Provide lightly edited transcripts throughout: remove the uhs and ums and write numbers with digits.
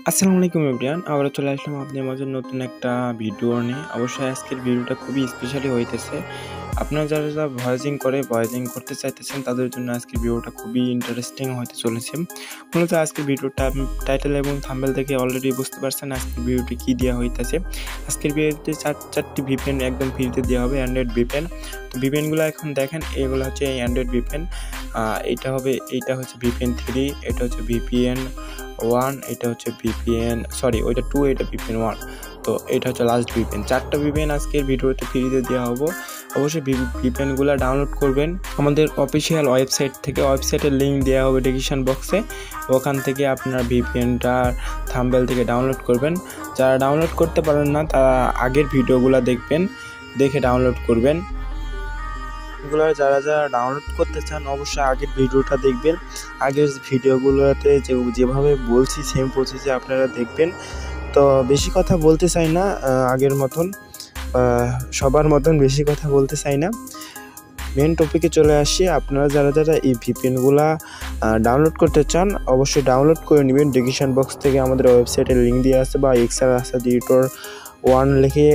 আসসালামু আলাইকুম এভরিওয়ান, আবারও চলে আসলাম আপনাদের মাঝে নতুন একটা ভিডিও নিয়ে। অবশ্যই আজকের ভিডিওটা খুবই স্পেশালি হইতেছে। আপনারা যারা ভয়েসিং করতে চাইতেছেন তাদের জন্য আজকের ভিডিওটা খুবই ইন্টারেস্টিং হতে চলেছে। মূলত আজকের ভিডিওটা টাইটেল এবং থাম্বনেল থেকে অলরেডি বুঝতে পারছেন আজকের ভিডিওটি কী দেওয়া হইতেছে। আজকের ভিডিওতে চারটি ভিপিএন একদম ফ্রিতে দেওয়া হবে, অ্যান্ড্রয়েড ভিপিএন। তো ভিপিএনগুলো এখন দেখেন, এগুলো হচ্ছে অ্যান্ড্রয়েড ভিপিএন। এইটা হচ্ছে ভিপিএন 3, এটা হচ্ছে ভিপিএন 1, এটা হচ্ছে ভিপিএন ওইটা 2, এটা ভিপিএন 1। তো এটা হচ্ছে লাস্ট ভিপিএন। 4টা ভিপিএন আজকের ভিডিওতে ফ্রিতে দেওয়া হবো। অবশ্যই ভিপিএনগুলো ডাউনলোড করবেন আমাদের অফিসিয়াল ওয়েবসাইট থেকে। ওয়েবসাইটের লিঙ্ক দেওয়া হবে ডেসক্রিপশন বক্সে। ওখান থেকে আপনার ভিপিএনটা থাম্বনেল থেকে ডাউনলোড করবেন। যারা ডাউনলোড করতে পারেন না তারা আগের ভিডিওগুলো দেখবেন, দেখে ডাউনলোড করবেন। যারা ডাউনলোড করতে চান অবশ্যই আগের ভিডিওটা দেখবেন। আগের ভিডিওগুলোতে যেভাবে বলছি সেম প্রসেসে আপনারা দেখবেন। তো বেশি কথা বলতে চাই না, আগের মতন সবার মতন বেশি কথা বলতে চাই না। মেন টপিকে চলে আসি। আপনারা যারা এই ভিপিএনগুলা ডাউনলোড করতে চান অবশ্যই ডাউনলোড করে নেবেন। ডেসক্রিপশন বক্স থেকে আমাদের ওয়েবসাইটের লিঙ্ক দিয়ে আছে, বা এক্সার আসাদ এডিটর 1 লিখে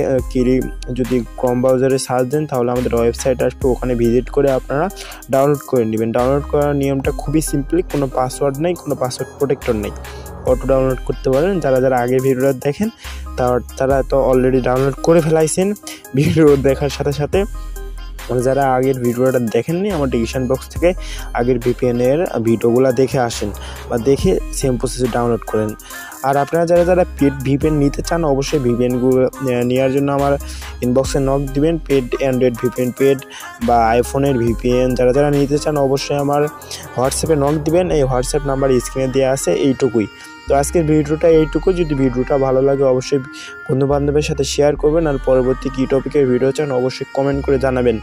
যদি ক্রোম ব্রাউজারে সার্চ দেন তাহলে আমাদের ওয়েবসাইট আসবে। ওখানে ভিজিট করে আপনারা ডাউনলোড করে নেবেন। ডাউনলোড করার নিয়মটা খুবই সিম্পলি, কোনো পাসওয়ার্ড নেই, কোনো পাসওয়ার্ড প্রোটেক্টর নেই, অটো ডাউনলোড করতে পারেন। যারা আগের ভিডিওটা দেখেন তারা তো অলরেডি ডাউনলোড করে ফেলাইছেন ভিডিও দেখার সাথে সাথে। যারা আগের ভিডিওটা দেখেননি আমার ডেসক্রিপশন বক্স থেকে আগের ভিপিএনের ভিডিওগুলো দেখে আসেন, বা দেখে সেম প্রসেসে ডাউনলোড করেন। আর আপনারা যারা পেড ভিপিএন নিতে চান অবশ্যই ভিপিএনগুলো নেওয়ার জন্য আমার ইনবক্সে নক দিবেন। পেড অ্যান্ড্রয়েড ভিপিএন পেড বা আইফোনের ভিপিএন যারা নিতে চান অবশ্যই আমার হোয়াটসঅ্যাপে নক দিবেন। এই হোয়াটসঅ্যাপ নাম্বার স্ক্রিনে দেওয়া আছে। এইটুকুই। তো আজকের ভিডিওটা এইটুকু। যদি ভিডিওটা ভালো লাগে অবশ্যই বন্ধুবান্ধবের সাথে শেয়ার করবেন। আর পরবর্তী কী টপিকের ভিডিও চান অবশ্যই কমেন্ট করে জানাবেন।